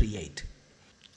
create.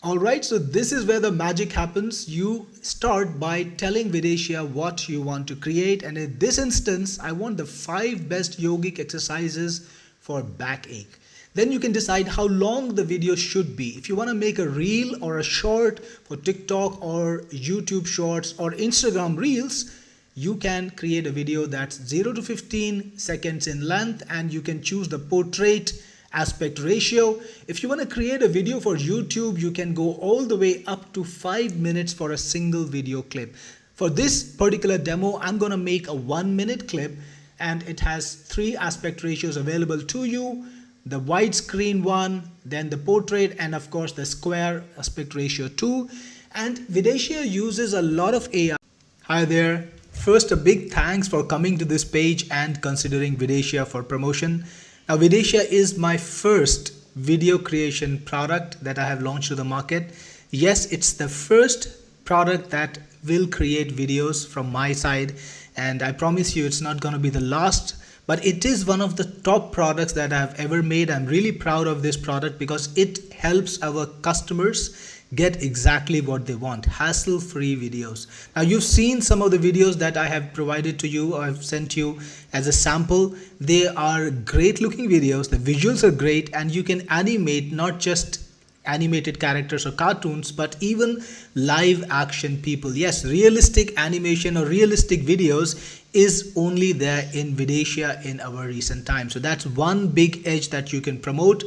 Alright, so this is where the magic happens. You start by telling Vidatia what you want to create, and in this instance I want the 5 best yogic exercises for backache. Then you can decide how long the video should be. If you want to make a reel or a short for TikTok or YouTube shorts or Instagram reels, you can create a video that's 0 to 15 seconds in length, and you can choose the portrait aspect ratio. If you want to create a video for YouTube, you can go all the way up to 5 minutes for a single video clip. For this particular demo, I'm going to make a 1-minute clip, and it has 3 aspect ratios available to you. The widescreen one, then the portrait, and of course the square aspect ratio 2. And Vidatia uses a lot of AI. Hi there. First, a big thanks for coming to this page and considering Vidatia for promotion. Now, Vidatia is my first video creation product that I have launched to the market. Yes, it's the first product that will create videos from my side, and I promise you it's not going to be the last. But it is one of the top products that I have ever made. I'm really proud of this product because it helps our customers get exactly what they want, hassle-free videos. Now, you've seen some of the videos that I have provided to you, or I've sent you as a sample. They are great looking videos, the visuals are great, and you can animate not just animated characters or cartoons, but even live action people. Yes, realistic animation or realistic videos is only there in Vidatia in our recent times. So that's one big edge that you can promote.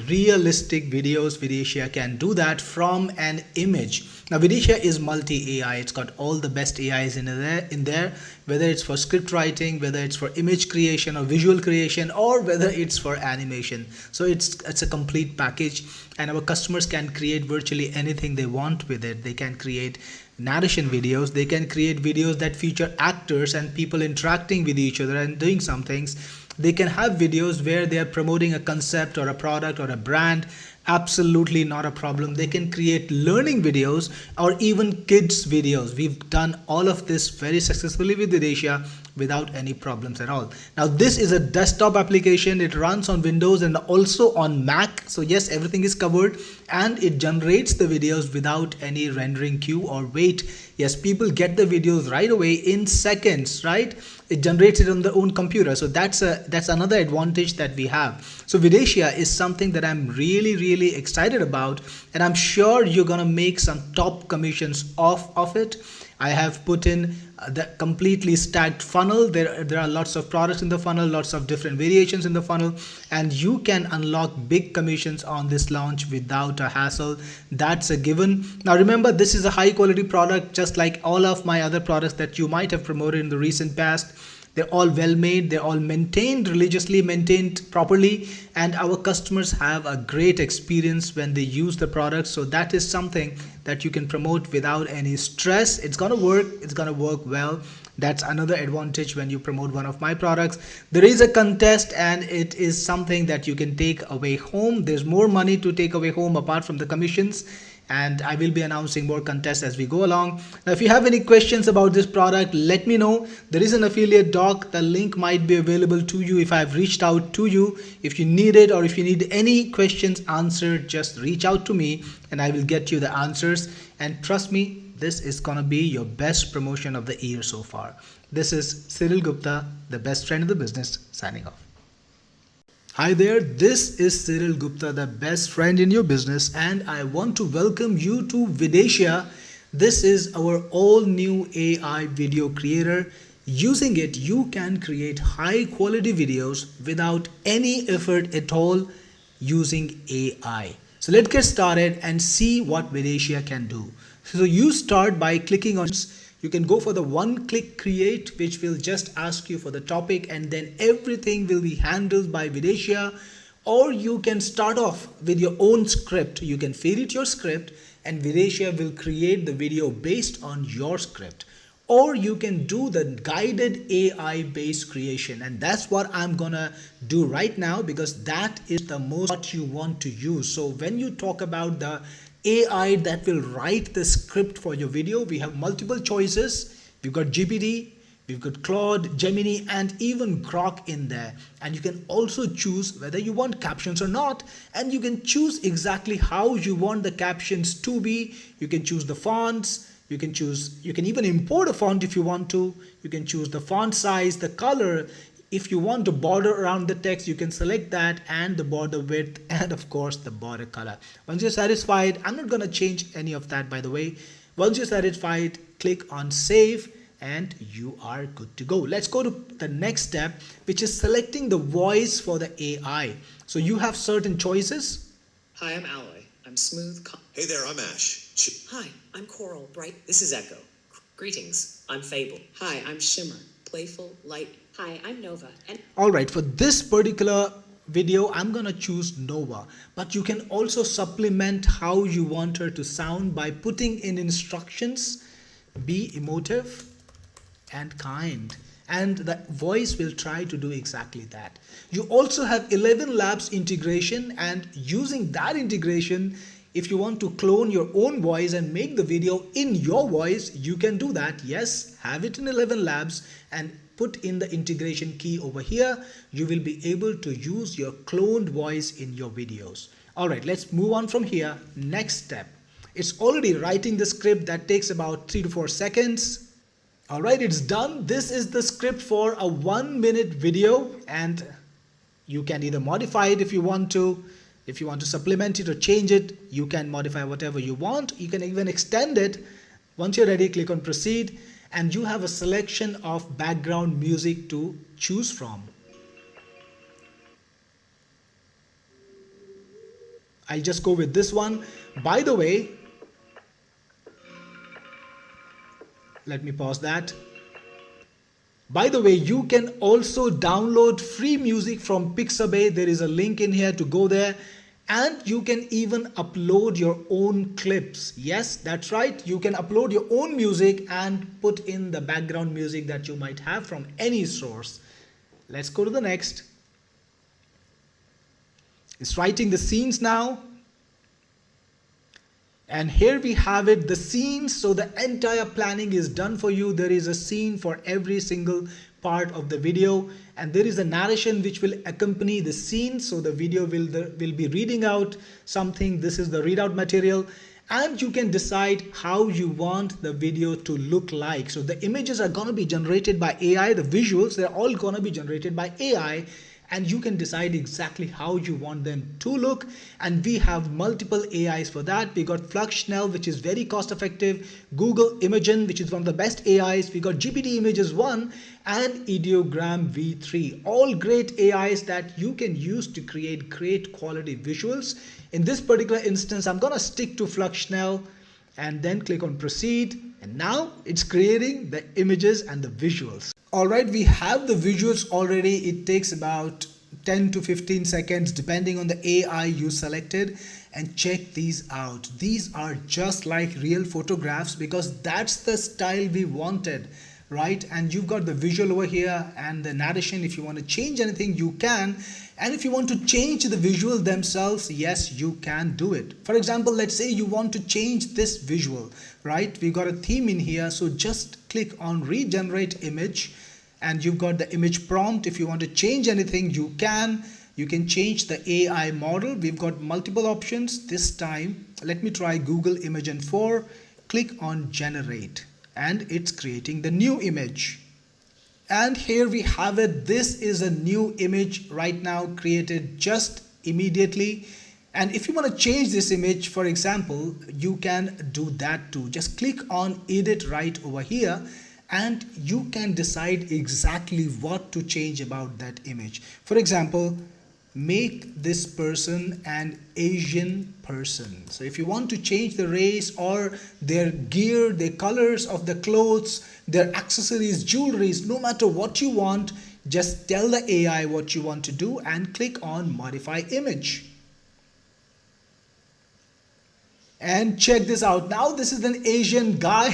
Realistic videos, Vidatia can do that from an image. Now, Vidatia is multi-AI. It's got all the best AIs in there, whether it's for script writing, whether it's for image creation or visual creation, or whether it's for animation. So it's a complete package, and our customers can create virtually anything they want with it. They can create narration videos, they can create videos that feature actors and people interacting with each other and doing some things. They can have videos where they are promoting a concept or a product or a brand. Absolutely not a problem. They can create learning videos or even kids videos. We've done all of this very successfully with Vidatia without any problems at all. Now, this is a desktop application. It runs on Windows and also on Mac. So yes, everything is covered, and it generates the videos without any rendering queue or wait. Yes, people get the videos right away in seconds, right? It generates it on their own computer. So that's another advantage that we have. So Vidatia is something that I'm really excited about, and I'm sure you're gonna make some top commissions off of it. I have put in the completely stacked funnel. There are lots of products in the funnel, lots of different variations in the funnel, and you can unlock big commissions on this launch without a hassle. That's a given. Now remember, this is a high quality product, just like all of my other products that you might have promoted in the recent past. They're all well made, they're all maintained, religiously maintained properly, and our customers have a great experience when they use the product. So that is something that you can promote without any stress. It's gonna work, it's gonna work well. That's another advantage when you promote one of my products. There is a contest, and it is something that you can take away home. There's more money to take away home apart from the commissions, and I will be announcing more contests as we go along. Now, if you have any questions about this product, let me know. There is an affiliate doc. The link might be available to you if I've reached out to you. If you need it, or if you need any questions answered, just reach out to me and I will get you the answers. And trust me, this is gonna be your best promotion of the year so far. This is Cyril Gupta, the best friend of the business, signing off. Hi there, this is Cyril Gupta, the best friend in your business, and I want to welcome you to Vidatia. This is our all new AI video creator. Using it, you can create high quality videos without any effort at all using AI. So let's get started and see what Vidatia can do. So you start by clicking on, you can go for the one-click create, which will just ask you for the topic, and then everything will be handled by Vidatia. Or you can start off with your own script. You can feed it your script and Vidatia will create the video based on your script. Or you can do the guided AI based creation, and that's what I'm gonna do right now, because that is the most what you want to use. So when you talk about the AI that will write the script for your video, we have multiple choices. We've got GPT, We've got Claude, Gemini, and even Grok in there. And you can also choose whether you want captions or not. And you can choose exactly how you want the captions to be. You can choose the fonts. You can even import a font if you want to. You can choose the font size, the color. If you want to border around the text, you can select that, and the border width, and of course the border color. Once you're satisfied, I'm not going to change any of that, by the way. Once you're satisfied, click on save and you are good to go. Let's go to the next step, which is selecting the voice for the AI. So you have certain choices. Hi, I'm Alloy. I'm smooth. Hey there, I'm Ash. Hi, I'm Coral. Bright. This is Echo. Greetings. I'm Fable. Hi, I'm Shimmer. Playful, light. Hi, I'm Nova. And all right, for this particular video, I'm gonna choose Nova, but you can also supplement how you want her to sound by putting in instructions, be emotive and kind, and the voice will try to do exactly that. You also have 11 Labs integration, and using that integration, if you want to clone your own voice and make the video in your voice, you can do that. Yes, have it in 11 Labs and put in the integration key over here. You will be able to use your cloned voice in your videos. All right, let's move on from here. Next step. It's already writing the script. That takes about 3 to 4 seconds. All right, it's done. This is the script for a 1-minute video, and you can either modify it if you want to. If you want to supplement it or change it, you can modify whatever you want. You can even extend it. Once you're ready, click on proceed. And you have a selection of background music to choose from. I'll just go with this one. By the way, let me pause that. By the way, you can also download free music from Pixabay. There is a link in here to go there. And you can even upload your own clips. Yes, that's right. You can upload your own music and put in the background music that you might have from any source. Let's go to the next. It's writing the scenes now. And here we have it, the scenes. So the entire planning is done for you. There is a scene for every single part of the video, and there is a narration which will accompany the scene. So the video will be reading out something. This is the readout material, and you can decide how you want the video to look like. So the images are going to be generated by AI. The visuals, they're all going to be generated by AI, and you can decide exactly how you want them to look. And we have multiple AIs for that. We got Fluxnell, which is very cost effective, Google Imagen, which is one of the best AIs. We got GPT Images 1 and Ideogram V3, all great AIs that you can use to create great quality visuals. In this particular instance, I'm gonna stick to Fluxnell and then click on proceed. And now it's creating the images and the visuals. All right, we have the visuals already. It takes about 10 to 15 seconds depending on the AI you selected. And check these out. These are just like real photographs because that's the style we wanted, right? And you've got the visual over here and the narration. If you want to change anything, you can. And if you want to change the visual themselves, yes, you can do it. For example, let's say you want to change this visual, right? We got a theme in here. So just click on regenerate image and you've got the image prompt. If you want to change anything, you can. You can change the AI model. We've got multiple options. This time, let me try Google Imagen 4. Click on generate and it's creating the new image. And here we have it. This is a new image right now created just immediately. And if you want to change this image, for example, you can do that too. Just click on edit right over here and you can decide exactly what to change about that image. For example, make this person an Asian person. So if you want to change the race or their gear, their colors of the clothes, their accessories, jewelries, no matter what you want, just tell the AI what you want to do and click on modify image. And check this out. Now this is an Asian guy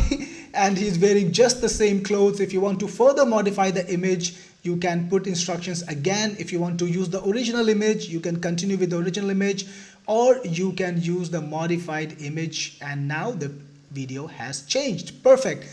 and he's wearing just the same clothes. If you want to further modify the image, you can put instructions again. If you want to use the original image, you can continue with the original image, or you can use the modified image, and now the video has changed. Perfect.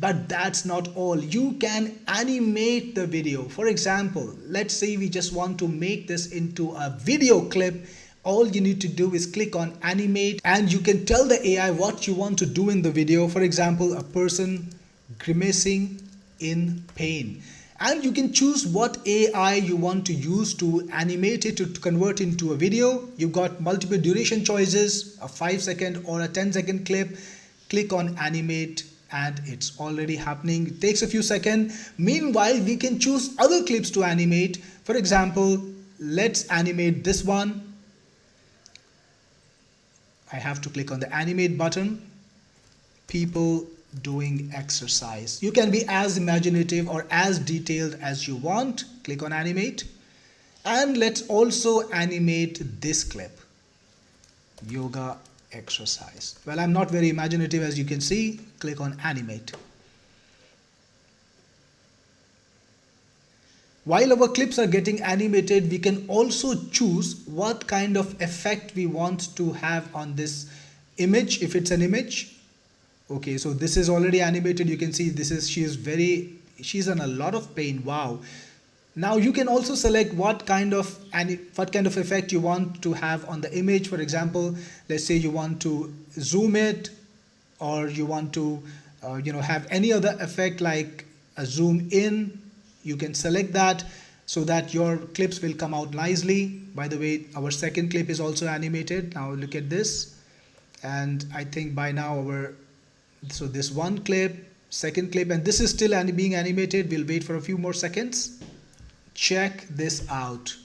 But that's not all. You can animate the video. For example, let's say we just want to make this into a video clip. All you need to do is click on animate and you can tell the AI what you want to do in the video. For example, a person grimacing in pain. And you can choose what AI you want to use to animate it to convert into a video. You've got multiple duration choices, a 5-second or a 10-second clip. Click on animate and it's already happening. It takes a few seconds. Meanwhile, we can choose other clips to animate. For example, let's animate this one. I have to click on the animate button. People doing exercise. You can be as imaginative or as detailed as you want. Click on animate. And let's also animate this clip. Yoga exercise. Well, I'm not very imaginative, as you can see. Click on animate. While our clips are getting animated, we can also choose what kind of effect we want to have on this image, if it's an image. Okay, so this is already animated. You can see she's in a lot of pain. Wow. Now you can also select what kind of effect you want to have on the image. For example, let's say you want to zoom it, or you want to have any other effect like a zoom in. You can select that so that your clips will come out nicely. By the way, our second clip is also animated. Now look at this, and I think by now so this one clip, second clip, and this is still being animated. We'll wait for a few more seconds. Check this out.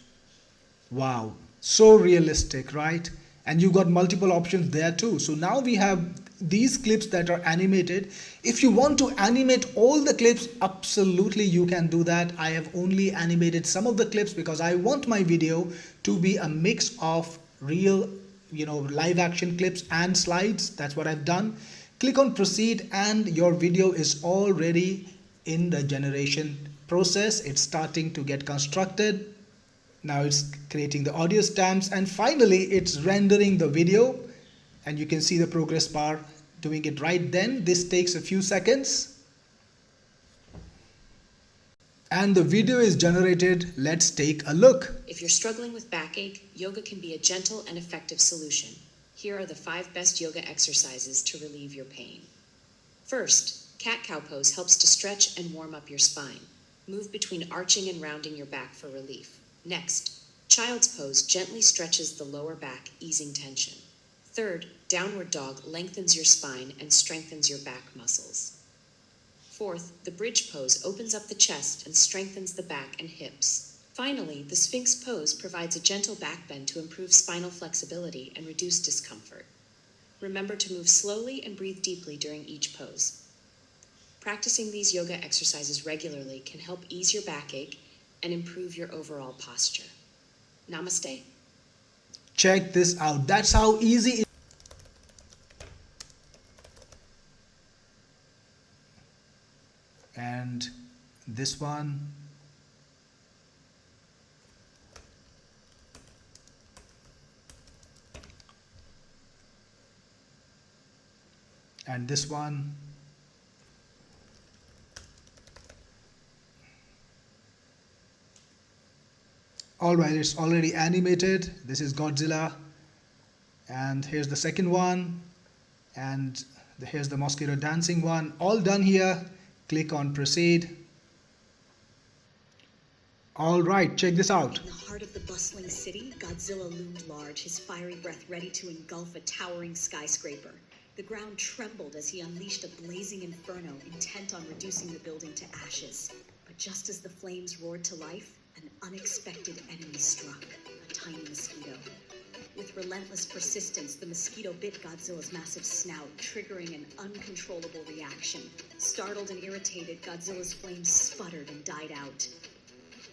Wow, so realistic, right? And you got multiple options there too. So now we have these clips that are animated. If you want to animate all the clips, absolutely you can do that. I have only animated some of the clips because I want my video to be a mix of real, live action clips and slides. That's what I've done. Click on proceed and your video is already in the generation process. It's starting to get constructed. Now it's creating the audio stamps and finally it's rendering the video, and you can see the progress bar doing it right then. This takes a few seconds and the video is generated. Let's take a look. If you're struggling with backache, yoga can be a gentle and effective solution. Here are the 5 best yoga exercises to relieve your pain. First, cat-cow pose helps to stretch and warm up your spine. Move between arching and rounding your back for relief. Next, child's pose gently stretches the lower back, easing tension. Third, downward dog lengthens your spine and strengthens your back muscles. Fourth, the bridge pose opens up the chest and strengthens the back and hips. Finally, the Sphinx pose provides a gentle back bend to improve spinal flexibility and reduce discomfort. Remember to move slowly and breathe deeply during each pose. Practicing these yoga exercises regularly can help ease your backache and improve your overall posture. Namaste. Check this out. That's how easy it is. And this one. And this one. Alright, it's already animated. This is Godzilla. And here's the second one. And here's the mosquito dancing one. All done here. Click on proceed. Alright, check this out. In the heart of the bustling city, Godzilla loomed large, his fiery breath ready to engulf a towering skyscraper. The ground trembled as he unleashed a blazing inferno, intent on reducing the building to ashes. But just as the flames roared to life, an unexpected enemy struck, a tiny mosquito. With relentless persistence, the mosquito bit Godzilla's massive snout, triggering an uncontrollable reaction. Startled and irritated, Godzilla's flames sputtered and died out.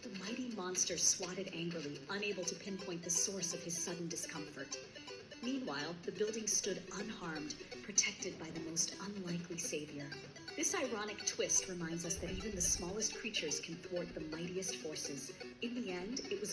The mighty monster swatted angrily, unable to pinpoint the source of his sudden discomfort. Meanwhile, the building stood unharmed, protected by the most unlikely savior. This ironic twist reminds us that even the smallest creatures can thwart the mightiest forces. In the end, it was a